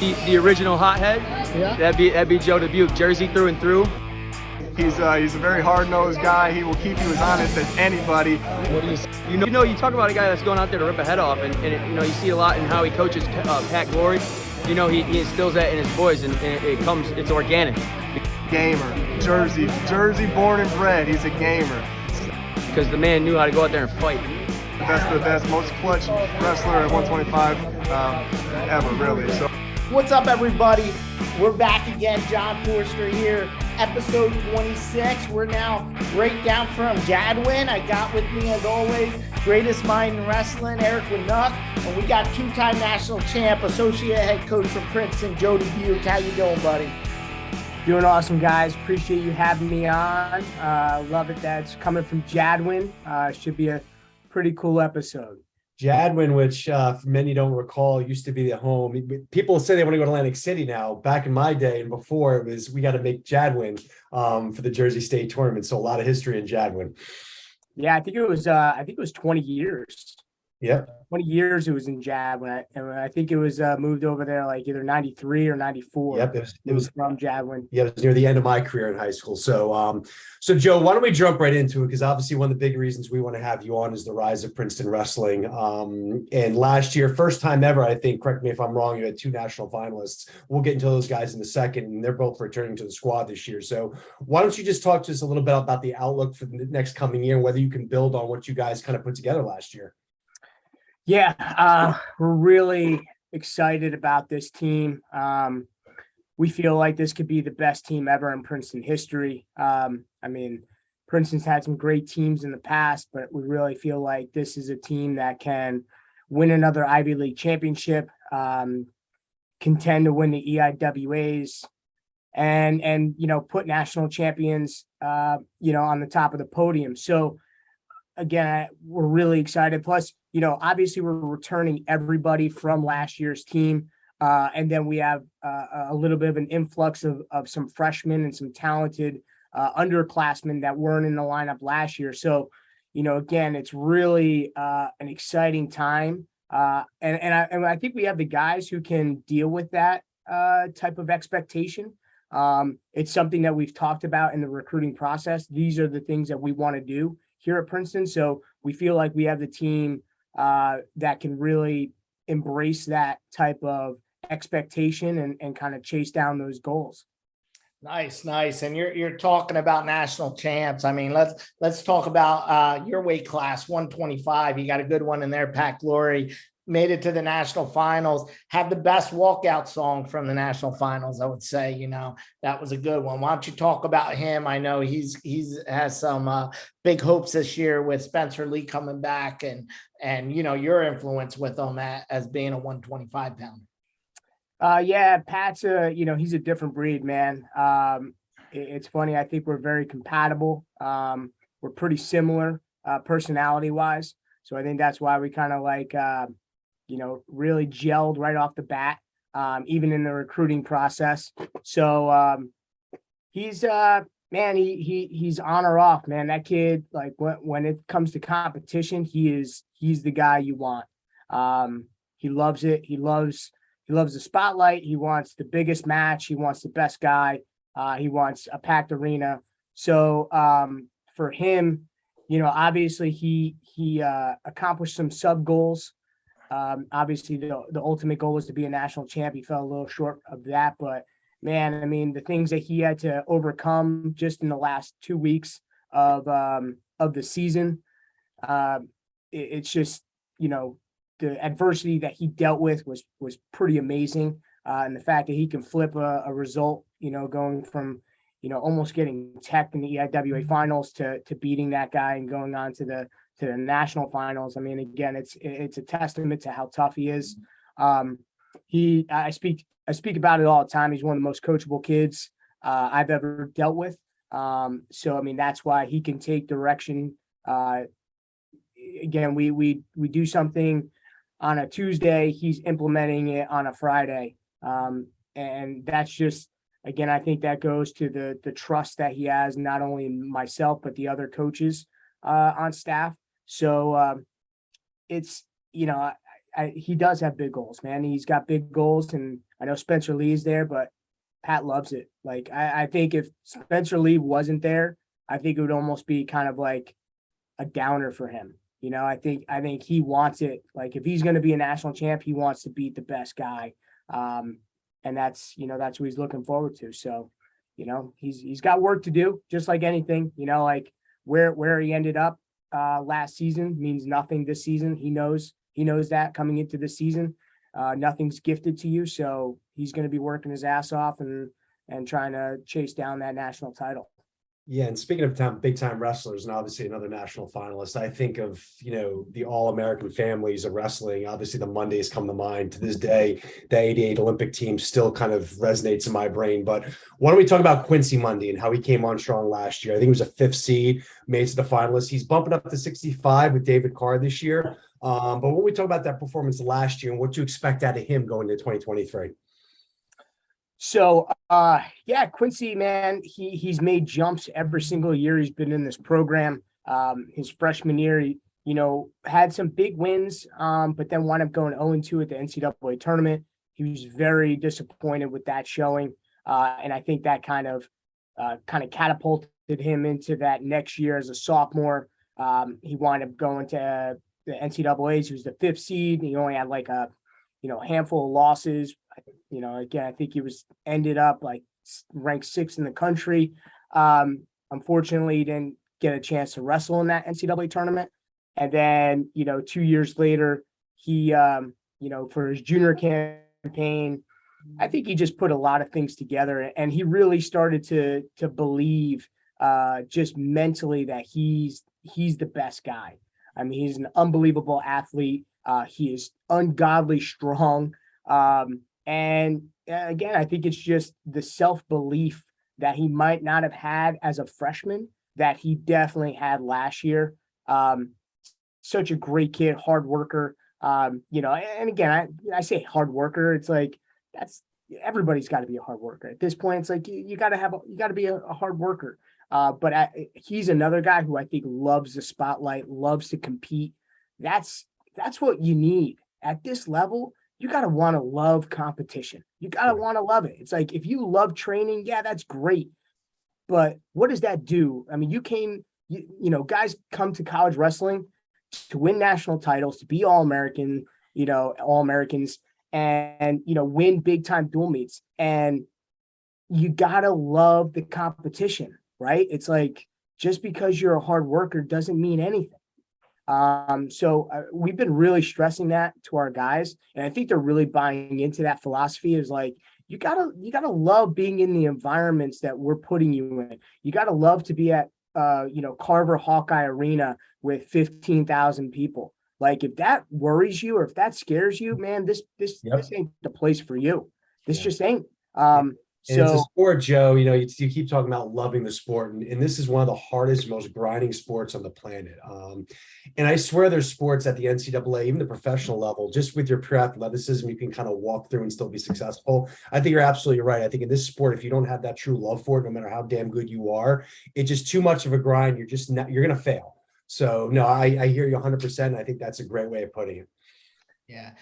The original hothead. Yeah. That'd be Joe Dubuque, Jersey through and through. He's a very hard-nosed guy. He will keep you as honest as anybody. What do you talk about a guy that's going out there to rip a head off, and you see a lot in how he coaches Pat Glory. He instills that in his boys, and it's organic. Gamer, Jersey born and bred. He's a gamer. Because the man knew how to go out there and fight. The best, most clutch wrestler at 125 ever, really. So, what's up, everybody? We're back again. John Forster here, episode 26. We're now right down from Jadwin. I got with me, as always, greatest mind in wrestling, Eric Winnuck, and we got two-time national champ, associate head coach from Princeton, Joe Dubuque. How you doing, buddy? Doing awesome, guys. Appreciate you having me on. Love it that it's coming from Jadwin. Should be a pretty cool episode. Jadwin, which for many don't recall, used to be the home. People say they want to go to Atlantic City now. Back in my day and before, it was we got to make Jadwin for the Jersey State tournament. So a lot of history in Jadwin. Yeah, I think it was 20 years. Yep. 20 years it was in Jadwin. I think it was moved over there like either 93 or 94. Yep. It was from Jadwin. Yeah, it was near the end of my career in high school. So, Joe, why don't we jump right into it? Because obviously one of the big reasons we want to have you on is the rise of Princeton wrestling. And last year, first time ever, I think, correct me if I'm wrong, you had two national finalists. We'll get into those guys in a second, and they're both returning to the squad this year. So why don't you just talk to us a little bit about the outlook for the next coming year and whether you can build on what you guys kind of put together last year? Yeah, we're really excited about this team. We feel like this could be the best team ever in Princeton history. Princeton's had some great teams in the past, but we really feel like this is a team that can win another Ivy League championship, contend to win the EIWAs, and put national champions, on the top of the podium. So again, we're really excited. Plus, obviously we're returning everybody from last year's team. And then we have a little bit of an influx of some freshmen and some talented underclassmen that weren't in the lineup last year. So, again, it's really an exciting time. And I think we have the guys who can deal with that type of expectation. It's something that we've talked about in the recruiting process. These are the things that we want to do here at Princeton. So we feel like we have the team that can really embrace that type of expectation and kind of chase down those goals. Nice. And you're talking about national champs. I mean, let's talk about your weight class, 125. You got a good one in there, Pat Glory. Made it to the national finals, had the best walkout song from the national finals, I would say. That was a good one. Why don't you talk about him? I know he's has some big hopes this year with Spencer Lee coming back and your influence with him as being a 125 pounder. Yeah, Pat's he's a different breed, man. It's funny. I think we're very compatible. We're pretty similar personality wise. So I think that's why we kind of really gelled right off the bat, even in the recruiting process. So he's he's on or off, man. That kid, like when it comes to competition, he's the guy you want. He loves it. He loves the spotlight. He wants the biggest match. He wants the best guy. He wants a packed arena. So for him, obviously he accomplished some sub goals. Obviously the ultimate goal was to be a national champ. He fell a little short of that, but man, the things that he had to overcome just in the last 2 weeks of the season, it's just, the adversity that he dealt with was pretty amazing. And the fact that he can flip a result, going from, almost getting teched in the EIWA finals to beating that guy and going on to the national finals. I mean, again, it's a testament to how tough he is. I speak about it all the time. He's one of the most coachable kids I've ever dealt with. So, that's why he can take direction. Again, we do something on a Tuesday, he's implementing it on a Friday. And that's just, again, I think that goes to the trust that he has, not only in myself, but the other coaches on staff. So it's, he does have big goals, man. He's got big goals, and I know Spencer Lee's there, but Pat loves it. Like, I think if Spencer Lee wasn't there, I think it would almost be kind of like a downer for him. I think he wants it. Like, if he's going to be a national champ, he wants to beat the best guy. And that's what he's looking forward to. So, he's got work to do, just like anything, like where he ended up last season means nothing this season. He knows that coming into the season, nothing's gifted to you. So he's going to be working his ass off and trying to chase down that national title. Yeah, and speaking of big time wrestlers, and obviously another national finalist, I think of the all-American families of wrestling. Obviously, the Mondays come to mind. To this day, the '88 Olympic team still kind of resonates in my brain. But why don't we talk about Quincy Monday and how he came on strong last year? I think he was a 5th seed, made it to the finalists. He's bumping up to 65 with David Carr this year. But when we talk about that performance last year and what you expect out of him going into 2023. So, Quincy, man, he's made jumps every single year he's been in this program. His freshman year, he, had some big wins, but then wound up going 0-2 at the NCAA tournament. He was very disappointed with that showing. And I think that kind of catapulted him into that next year as a sophomore. He wound up going to the NCAAs. He was the 5th seed. He only had like a handful of losses. Again, I think he ended up like ranked 6th in the country. Unfortunately, he didn't get a chance to wrestle in that NCAA tournament. And then, 2 years later, he, for his junior campaign, I think he just put a lot of things together, and he really started to believe just mentally that he's the best guy. I mean, he's an unbelievable athlete. He is ungodly strong. And again, I think it's just the self-belief that he might not have had as a freshman that he definitely had last year. Such a great kid, hard worker. And again, I say hard worker. It's like, everybody's got to be a hard worker at this point. It's like, you got to be a hard worker. But he's another guy who I think loves the spotlight, loves to compete. That's what you need at this level. You got to want to love competition. You got to want to love it. It's like, if you love training, yeah, that's great. But what does that do? I mean, guys come to college wrestling to win national titles, to be All-American, All-Americans, and, win big time dual meets. And you got to love the competition, right? It's like, just because you're a hard worker doesn't mean anything. So we've been really stressing that to our guys, and I think they're really buying into that philosophy. Is like, you gotta love being in the environments that we're putting you in. You gotta love to be at Carver Hawkeye Arena with 15,000 people. Like, if that worries you or if that scares you, man, this ain't the place for you. This just ain't. And it's a sport, Joe, you keep talking about loving the sport, and this is one of the hardest, most grinding sports on the planet. And I swear there's sports at the NCAA, even the professional level, just with your pure athleticism, you can kind of walk through and still be successful. I think you're absolutely right. I think in this sport, if you don't have that true love for it, no matter how damn good you are, it's just too much of a grind. You're going to fail. So no, I hear you 100%. I think that's a great way of putting it. Yeah.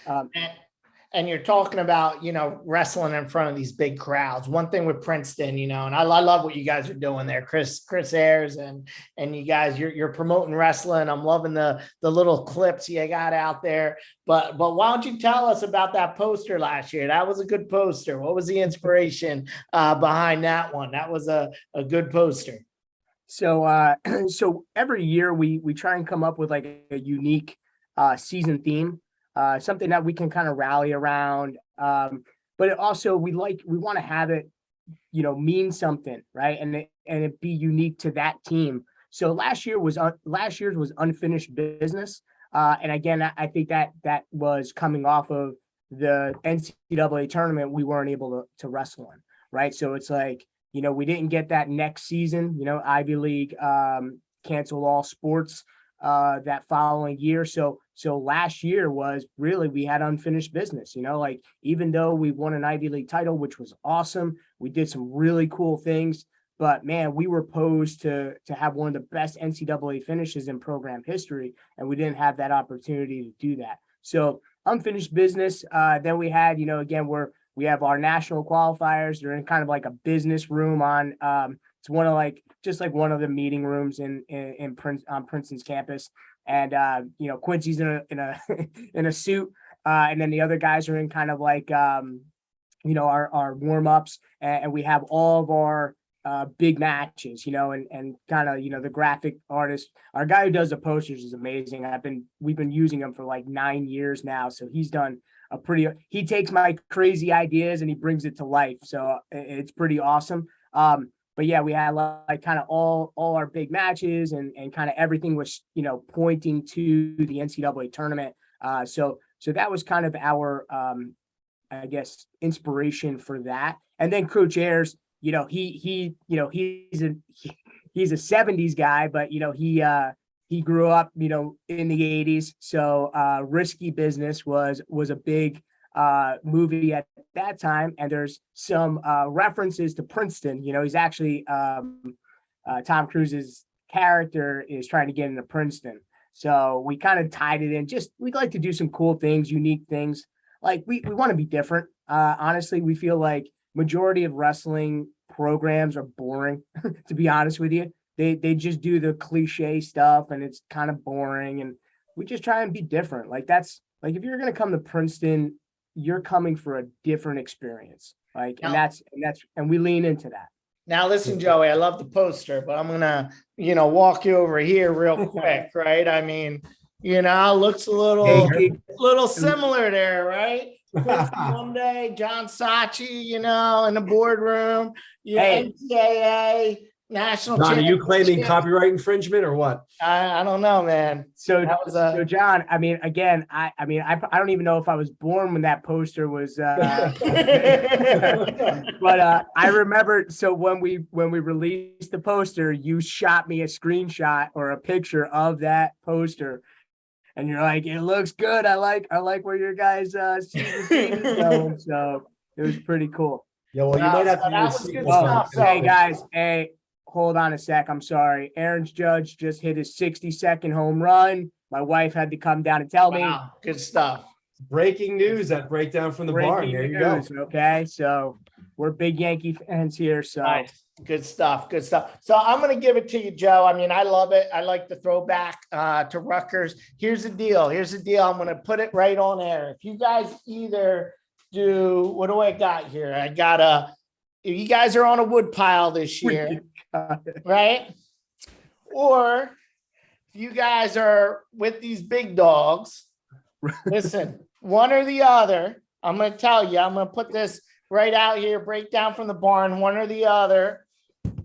And you're talking about, wrestling in front of these big crowds. One thing with Princeton, and I love what you guys are doing there, Chris Ayers, and you guys, you're promoting wrestling. I'm loving the little clips you got out there. But why don't you tell us about that poster last year? That was a good poster. What was the inspiration behind that one? That was a good poster. So every year we try and come up with like a unique season theme. Something that we can kind of rally around. But it also, we want to have it, mean something, right? And it be unique to that team. So last year's was unfinished business. And again, I think that was coming off of the NCAA tournament we weren't able to wrestle in, right? So it's like, we didn't get that next season, Ivy League canceled all sports that following year. So last year was really, we had unfinished business, like, even though we won an Ivy League title, which was awesome, we did some really cool things, but man, we were posed to have one of the best NCAA finishes in program history, and we didn't have that opportunity to do that. So unfinished business. Then we had, again, we have our national qualifiers. They're in kind of like a business room on, it's one of just like one of the meeting rooms on Princeton's campus. And, Quincy's in a in a suit. And then the other guys are in kind of like, our warm-ups, and we have all of our big matches, and kind of, the graphic artist, our guy who does the posters is amazing. We've been using him for like 9 years now. So he's done he takes my crazy ideas and he brings it to life. So it's pretty awesome. But yeah, we had like kind of all our big matches, and kind of everything was, pointing to the NCAA tournament. So that was kind of our, I guess, inspiration for that. And then Coach Ayers, he's a 70s guy, but he grew up, in the 80s. So Risky Business was a big movie at that time. And there's some references to Princeton. He's actually Tom Cruise's character is trying to get into Princeton. So we kind of tied it in. We'd like to do some cool things, unique things. Like we want to be different. Honestly, we feel like majority of wrestling programs are boring, to be honest with you. They just do the cliche stuff and it's kind of boring. And we just try and be different. Like that's like, if you're going to come to Princeton, you're coming for a different experience. And we lean into that. Now, listen, Joey, I love the poster, but I'm going to, walk you over here real quick, right? I mean, looks a little similar there, right? Quincy Monday, John Sachi, in the boardroom, NCAA national. John, are you claiming copyright infringement or what? I don't know, man. So John, I mean, again, I don't even know if I was born when that poster was. But I remember. So when we released the poster, you shot me a screenshot or a picture of that poster. And you're like, it looks good. I like where your guys season going. So it was pretty cool. Yeah, well, you might have to do stuff. Hey guys, hold on a sec. I'm sorry. Aaron Judge just hit his 60-second home run. My wife had to come down and tell me. Good stuff. Breaking news, that breakdown from the barn. There you go. Okay, so we're big Yankee fans here. So nice. Good stuff. So I'm going to give it to you, Joe. I mean, I love it. I like the throwback to Rutgers. Here's the deal. I'm going to put it right on air. If you guys either do, what do I got here? If you guys are on a wood pile this year, right? Or if you guys are with these big dogs, listen, one or the other, I'm going to tell you, I'm going to put this right out here, breakdown from the barn, one or the other.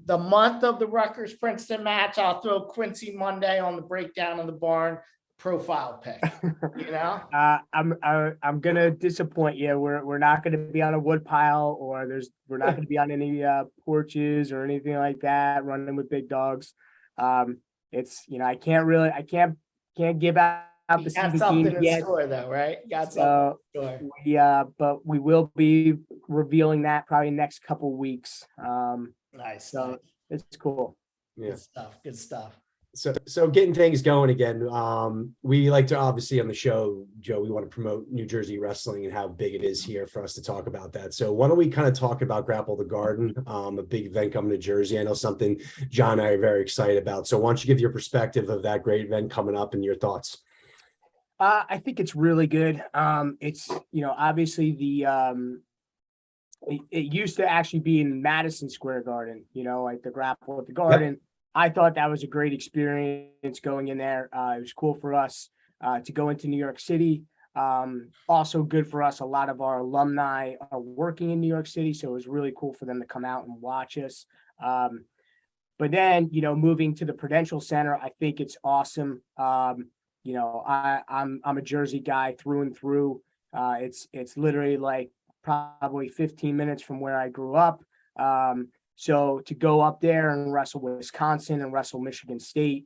The month of the Rutgers Princeton match, I'll throw Quincy Monday on the breakdown of the barn profile pick. I'm gonna disappoint you. We're not gonna be on a wood pile, or we're not gonna be on any porches or anything like that, running with big dogs. It's I can't give out the something in store though, right? Got something in store. But we will be revealing that probably next couple weeks. Nice. So it's cool. Yeah. Good stuff. So getting things going again. We like to, obviously on the show, Joe, we want to promote New Jersey wrestling and how big it is here for us to talk about that. So why don't we kind of talk about Grapple the Garden, a big event coming to Jersey. I know something John and I are very excited about. So why don't you give your perspective of that great event coming up and your thoughts? I think it's really good. It's, obviously it used to actually be in Madison Square Garden, like the Grapple at the Garden. Yep. I thought that was a great experience going in there. It was cool for us to go into New York City. Also good for us. A lot of our alumni are working in New York City, so it was really cool for them to come out and watch us. But then, moving to the Prudential Center, I think it's awesome. I'm a Jersey guy through and through. It's literally like probably 15 minutes from where I grew up. So to go up there and wrestle Wisconsin and wrestle Michigan State,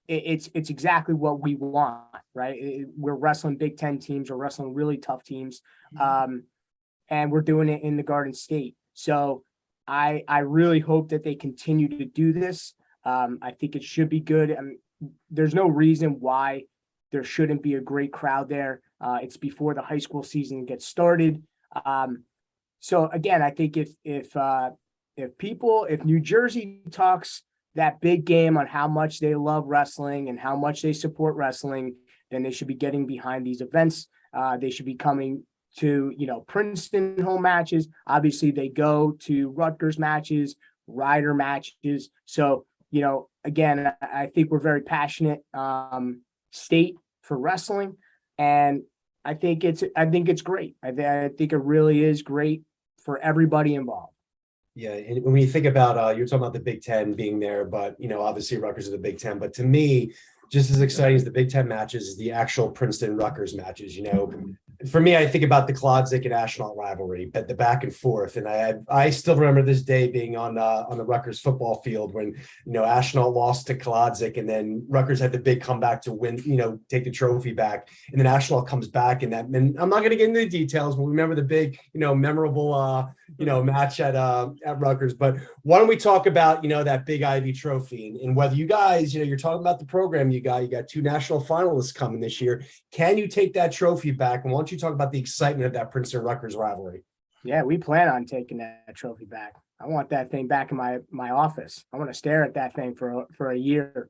it's exactly what we want, right? We're wrestling Big Ten teams, we're wrestling really tough teams, and we're doing it in the Garden State. So I really hope that they continue to do this. I think it should be good. I mean, there's no reason why there shouldn't be a great crowd there. It's before the high school season gets started. So again, I think if New Jersey talks that big game on how much they love wrestling and how much they support wrestling, then they should be getting behind these events. They should be coming to, Princeton home matches. Obviously they go to Rutgers matches, Rider matches. So, again, I think we're very passionate state for wrestling, and I think it's great. I think it really is great for everybody involved. Yeah, and when you think about you're talking about the Big Ten being there, but obviously Rutgers are the Big Ten. But to me, just as exciting as the Big Ten matches is the actual Princeton Rutgers matches. For me, I think about the Klodzik and Astronaut rivalry, but the back and forth. And I still remember this day being on the Rutgers football field when Astronaut lost to Klodzik, and then Rutgers had the big comeback to win, take the trophy back, and then Astronaut comes back, and I'm not going to get into the details, but we remember the big memorable match at Rutgers. But why don't we talk about that big Ivy trophy and whether you guys you're talking about the program you got two national finalists coming this year. Can you take that trophy back? And why don't you talk about the excitement of that Princeton Rutgers rivalry? Yeah, we plan on taking that trophy back. I want that thing back in my office. I want to stare at that thing for a year.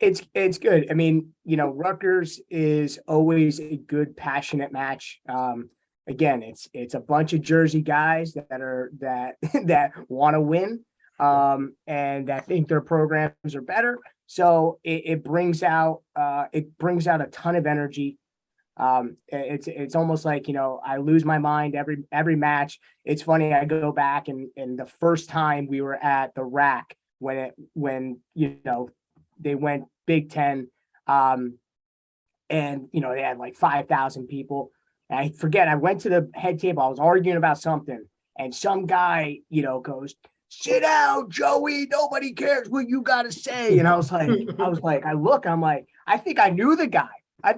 It's good. I mean, Rutgers is always a good, passionate match. Again, it's a bunch of Jersey guys that want to win, and that think their programs are better. So it brings out a ton of energy. It's almost like I lose my mind every match. It's funny. I go back and the first time we were at the RAC when they went Big Ten, and they had like 5,000 people. And I forget, I went to the head table. I was arguing about something, and some guy, goes, "Sit down, Joey. Nobody cares what you got to say." And I was like, I'm like, I think I knew the guy. I'm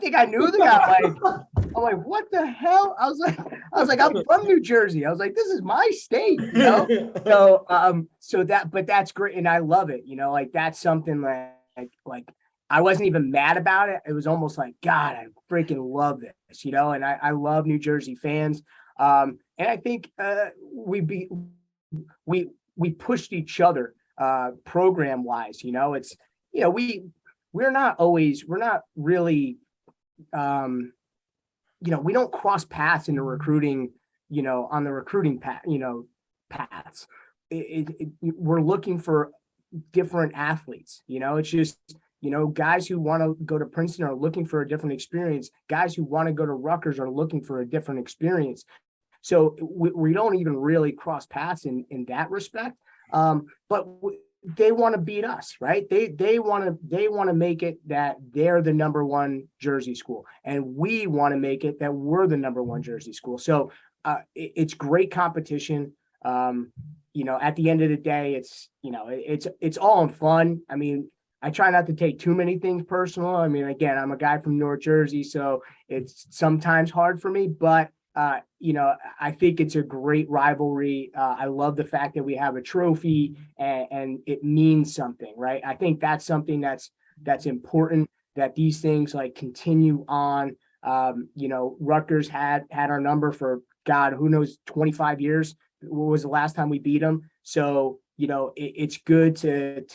like, what the hell? I was like, I'm from New Jersey. I was like, this is my state, but that's great. And I love it. That's something like I wasn't even mad about it. It was almost like, God, I freaking love this, and I love New Jersey fans. And I think we pushed each other program wise. It's we're not really we don't cross paths in the recruiting, on the recruiting paths. We're looking for different athletes. It's just guys who want to go to Princeton are looking for a different experience. Guys who want to go to Rutgers are looking for a different experience. So we don't even really cross paths in that respect. But they want to beat us, right? They want to make it that they're the number one Jersey school, and we want to make it that we're the number one Jersey school. So it's great competition. At the end of the day, it's all in fun. I mean, I try not to take too many things personal. I mean, again, I'm a guy from North Jersey, so it's sometimes hard for me, but I think it's a great rivalry. I love the fact that we have a trophy and it means something, right? I think that's something that's important, that these things continue on. Rutgers had our number for, God, who knows, 25 years. What was the last time we beat them? So, it's good to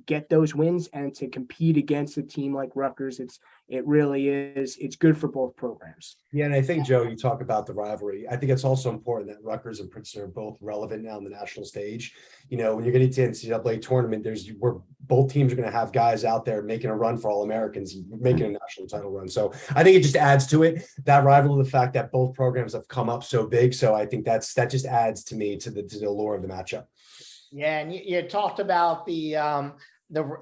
get those wins and to compete against a team like Rutgers. It really is. It's good for both programs. Yeah, and I think, Joe, you talk about the rivalry. I think it's also important that Rutgers and Princeton are both relevant now on the national stage. When you're getting to NCAA tournament, where both teams are going to have guys out there making a run for All-Americans, making a national title run. So I think it just adds to it, that rivalry, the fact that both programs have come up so big. So I think that just adds to the allure of the matchup. Yeah, and you talked about the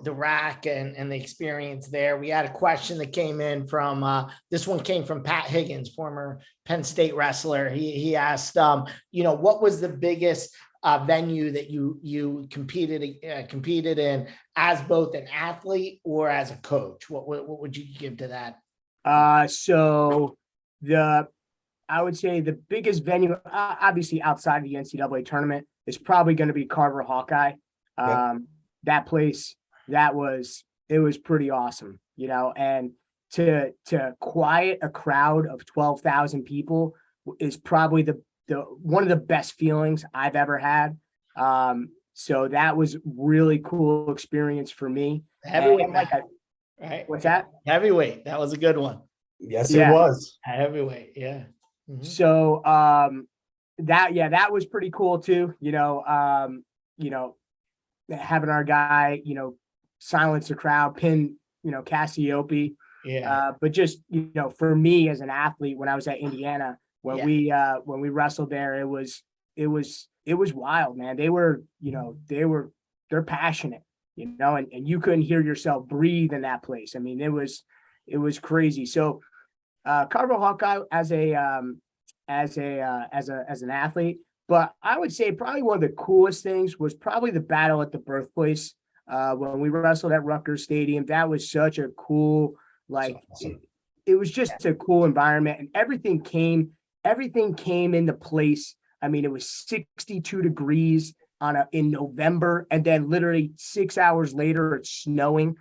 rack and the experience there. We had a question that came in from this one came from Pat Higgens, former Penn State wrestler. He asked, what was the biggest venue that you competed in as both an athlete or as a coach? What would you give to that? So I would say the biggest venue, obviously outside of the NCAA tournament, is probably going to be Carver Hawkeye. That place, it was pretty awesome, and to quiet a crowd of 12,000 people is probably the one of the best feelings I've ever had. So that was really cool experience for me. Heavyweight And like match, right? what's that? Heavyweight. That was a good one. Yes, Yeah. it was. Heavyweight. Yeah. Mhm. So that was pretty cool too. Having our guy, silence the crowd, pin, Cassiope. Yeah. But just, for me as an athlete, when I was at Indiana, when Yeah. we wrestled there, it was wild, man. They're passionate, and you couldn't hear yourself breathe in that place. I mean, it was crazy. So, Carver Hawkeye as an athlete, but I would say probably one of the coolest things was probably the battle at the birthplace. When we wrestled at Rutgers Stadium, that was such a cool, Awesome. it was just a cool environment, and everything came into place. I mean, it was 62 degrees in November, and then literally 6 hours later, it's snowing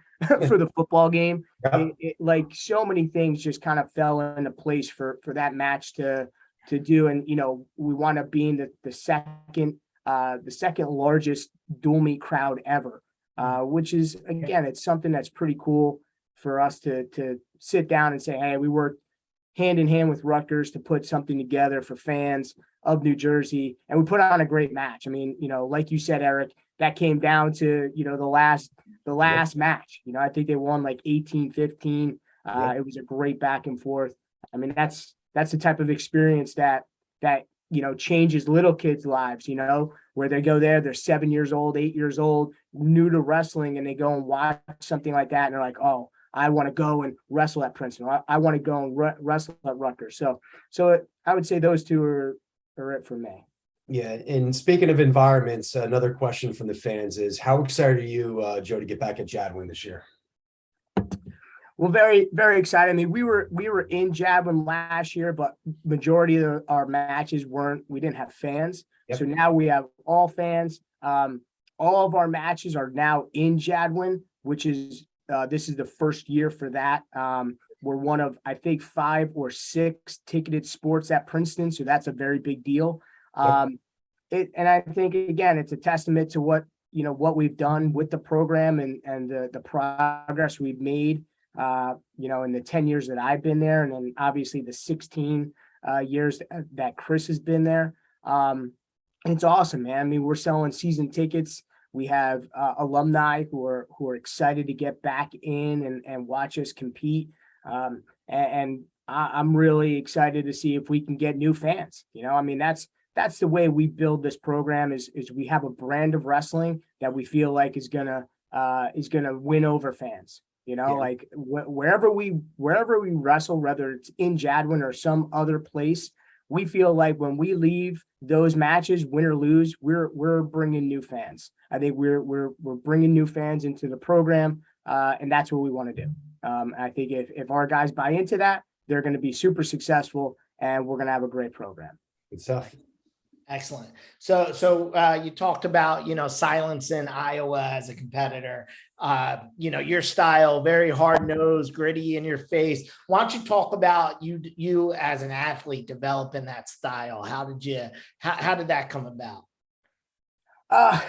for the football game. Yep. Like so many things just kind of fell into place for that match to do. And, we wound up being the second largest dual meet crowd ever, which is, again, it's something that's pretty cool for us to sit down and say, hey, we worked hand in hand with Rutgers to put something together for fans of New Jersey, and we put on a great match. I mean, like you said, Eric, that came down to, the last match. I think they won like 18-15. It was a great back and forth. I mean, that's the type of experience that changes little kids' lives, where they go there, they're 7 years old, 8 years old, new to wrestling, and they go and watch something like that, and they're like, oh, I want to go and wrestle at Princeton. I want to go and wrestle at Rutgers. So I would say those two are it for me. Yeah. And speaking of environments, another question from the fans is, how excited are you, Joe, to get back at Jadwin this year? Well, very, very excited. I mean, we were in Jadwin last year, but majority of our matches we didn't have fans. Yep. So now we have all fans. All of our matches are now in Jadwin, which is, this is the first year for that. We're one of, I think, 5 or 6 ticketed sports at Princeton. So that's a very big deal. And I think, again, it's a testament to what we've done with the program and the progress we've made, in the 10 years that I've been there. And then obviously the 16 years that Chris has been there. And it's awesome, man. I mean, we're selling season tickets. We have alumni who are excited to get back in and watch us compete. And I'm really excited to see if we can get new fans. I mean, that's the way we build this program is we have a brand of wrestling that we feel like is gonna win over fans. Like wherever we wrestle, whether it's in Jadwin or some other place, we feel like when we leave those matches, win or lose, we're bringing new fans. I think we're bringing new fans into the program, and that's what we want to do. I think if our guys buy into that, they're going to be super successful, and we're going to have a great program. Good stuff. Excellent. So you talked about, silencing Iowa as a competitor, your style, very hard nosed, gritty in your face. Why don't you talk about you as an athlete developing that style? How did that come about? I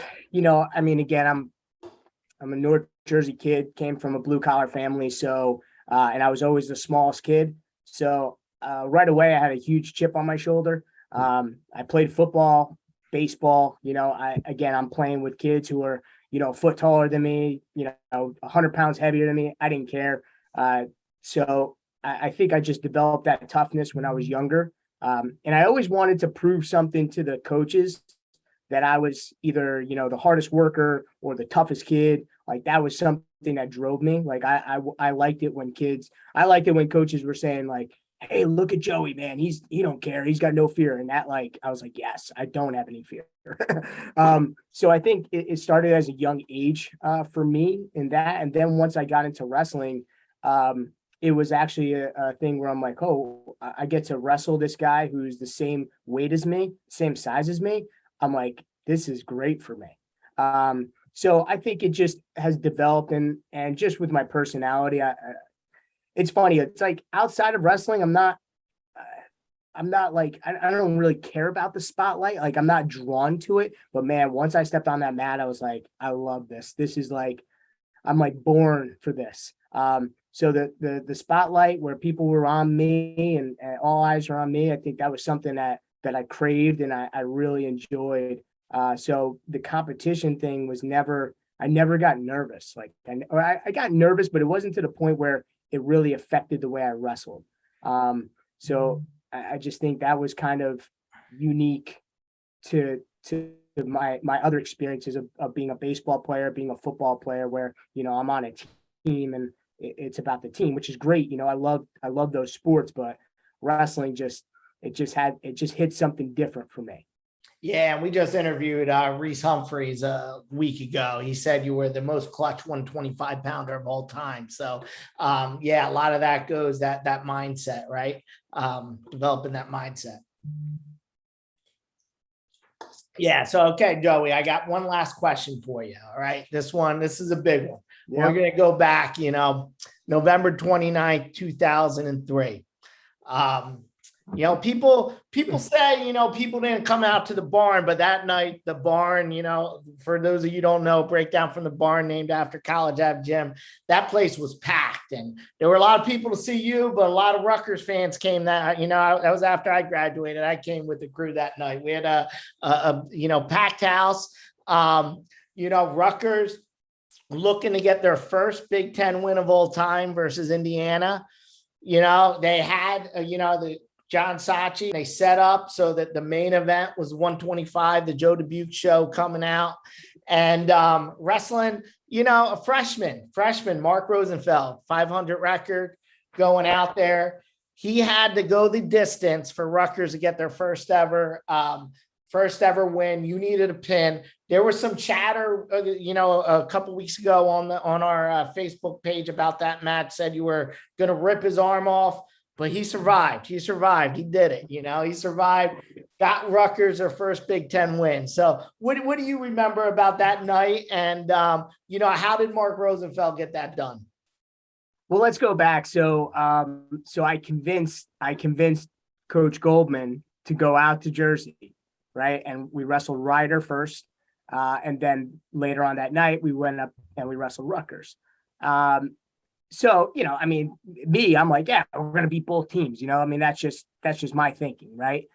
mean, again, I'm a North Jersey kid, came from a blue collar family. So, and I was always the smallest kid. So right away I had a huge chip on my shoulder. I played football, baseball, I'm playing with kids who are, a foot taller than me, 100 pounds heavier than me. I didn't care. So I think I just developed that toughness when I was younger. And I always wanted to prove something to the coaches that I was either, the hardest worker or the toughest kid. Like that was something that drove me. Like I liked it when coaches were saying like, hey, look at Joey, man. He don't care. He's got no fear. And that, I was like, yes, I don't have any fear. So I think it started as a young age for me in that. And then once I got into wrestling, it was actually a thing where I'm like, oh, I get to wrestle this guy who's the same weight as me, same size as me. I'm like, this is great for me. So I think it just has developed and just with my personality, it's funny. It's like outside of wrestling, I'm not like, I don't really care about the spotlight. Like I'm not drawn to it, but man, once I stepped on that mat, I was like, I love this. This is like, I'm like born for this. So the spotlight where people were on me and all eyes were on me, I think that was something that I craved and I really enjoyed. So the competition thing was I never got nervous. Like, I got nervous, but it wasn't to the point where it really affected the way I wrestled. So I just think that was kind of unique to my other experiences of being a baseball player, being a football player, where, you know, I'm on a team and it's about the team, which is great. You know, I love those sports, but wrestling it just hit something different for me. Yeah, and we just interviewed Reese Humphreys a week ago. He said you were the most clutch 125-pounder of all time. So, yeah, a lot of that goes that mindset, right? Developing that mindset. Yeah. So, okay, Joey, I got one last question for you. All right. This is a big one. Yeah. We're going to go back, you know, November 29th, 2003. You know, people say, you know, people didn't come out to the barn, but that night, the barn, you know, for those of you who don't know, breakdown from the barn named after College Ave Gym, that place was packed and there were a lot of people to see you, but a lot of Rutgers fans came that, you know, that was after I graduated. I came with the crew that night. We had a you know, packed house. You know, Rutgers looking to get their first Big Ten win of all time versus Indiana. You know, they had, you know, the John Sachi, they set up so that the main event was 125, the Joe Dubuque show coming out, and wrestling, you know, a freshman, Marc Rosenfeld, 500 record going out there. He had to go the distance for Rutgers to get their first ever win. You needed a pin. There was some chatter, you know, a couple weeks ago on our Facebook page about that match, said you were going to rip his arm off. But he survived. He did it. You know, he survived, got Rutgers their first Big Ten win. So what do you remember about that night? And, you know, how did Marc Rosenfeld get that done? Well, let's go back. So I convinced Coach Goldman to go out to Jersey, right? And we wrestled Ryder first. And then later on that night, we went up and we wrestled Rutgers. So, you know, I mean, I'm like, yeah, we're going to beat both teams. You know, I mean, that's just my thinking, right?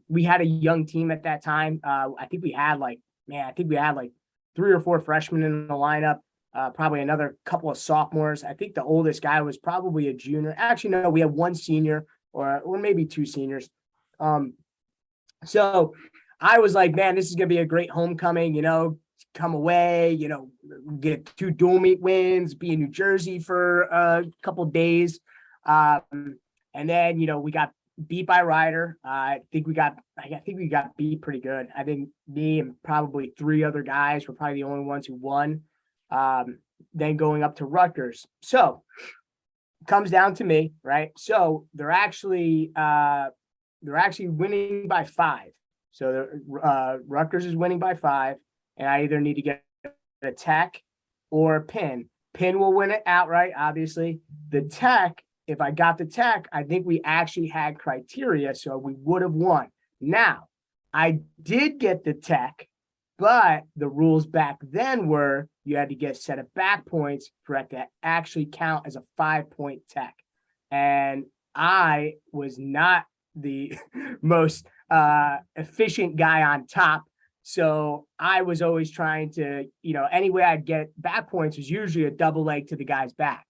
We had a young team at that time. I think we had like 3 or 4 freshmen in the lineup, probably another couple of sophomores. I think the oldest guy was probably a junior. Actually, no, we had 1 senior or maybe 2 seniors. So I was like, man, this is going to be a great homecoming, you know, come away, you know, get 2 dual meet wins, be in New Jersey for a couple of days. And then, you know, we got beat by Ryder. I think we got beat pretty good. I think me and probably 3 other guys were probably the only ones who won. Then going up to Rutgers. So it comes down to me, right? So they're actually winning by 5. So Rutgers is winning by 5. And I either need to get a tech or a pin. Pin will win it outright, obviously. The tech, if I got the tech, I think we actually had criteria, so we would have won. Now, I did get the tech, but the rules back then were you had to get a set of back points for it to actually count as a 5-point tech. And I was not the most efficient guy on top. So I was always trying to, you know, any way I'd get back points was usually a double leg to the guy's back.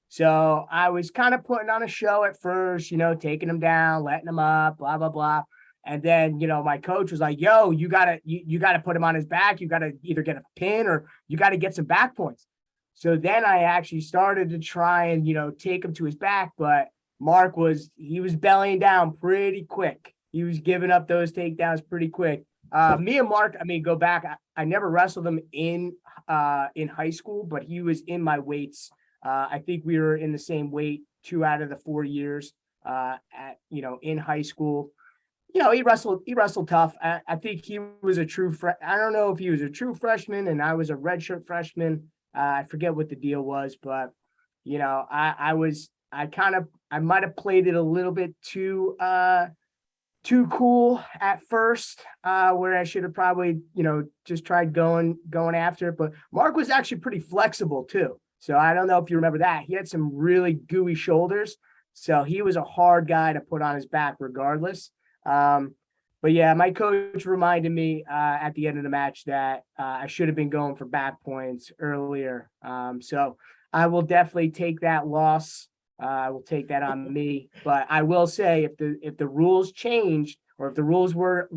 So I was kind of putting on a show at first, you know, taking him down, letting him up, blah, blah, blah. And then, you know, my coach was like, yo, you gotta put him on his back. You got to either get a pin or you got to get some back points. So then I actually started to try and, you know, take him to his back. But Marc was bellying down pretty quick. He was giving up those takedowns pretty quick. Me and Marc, I mean, go back. I never wrestled him in high school, but he was in my weights. I think we were in the same weight 2 out of the 4 years in high school. You know, he wrestled tough. I think he was I don't know if he was a true freshman and I was a redshirt freshman. I forget what the deal was, but I might have played it a little bit too cool at first, where I should have probably, just tried going after it. But Marc was actually pretty flexible too. So I don't know if you remember that. He had some really gooey shoulders. So he was a hard guy to put on his back regardless. But yeah, my coach reminded me at the end of the match that I should have been going for back points earlier. So I will definitely take that loss. I will take that on me. But I will say, if the rules changed, or if the rules were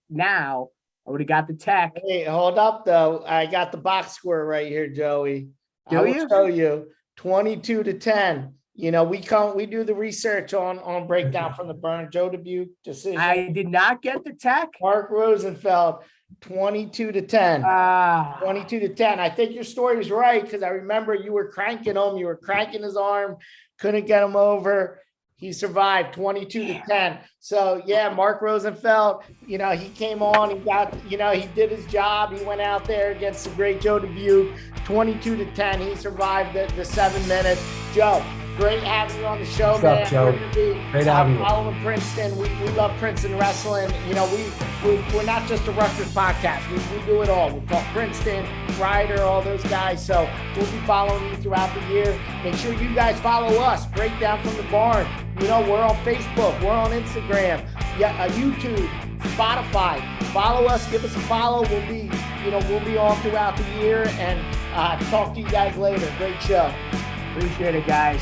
now, I would have got the tech. Hey, hold up though. I got the box score right here, Joey. Do I will you? show you 22-10. We do the research on breakdown from the burn. Joe Dubuque decision. I did not get the tech. Marc Rosenfeld, 22-10. 22-10. I think your story was right, because I remember you were cranking him. You were cranking his arm, couldn't get him over. He survived 22-10. So yeah, Marc Rosenfeld, he came on, he got, he did his job. He went out there against the great Joe Dubuque, 22-10. He survived the 7 minutes. Joe, great having you on the show, What's man. up, Joe? Great having you. Following Princeton. We love Princeton wrestling. We're not just a Rutgers podcast. We do it all. We talk Princeton, Ryder, all those guys. So we'll be following you throughout the year. Make sure you guys follow us. Breakdown from the Barn. We're on Facebook. We're on Instagram. YouTube, Spotify. Follow us. Give us a follow. We'll be on throughout the year, and talk to you guys later. Great show. Appreciate it, guys.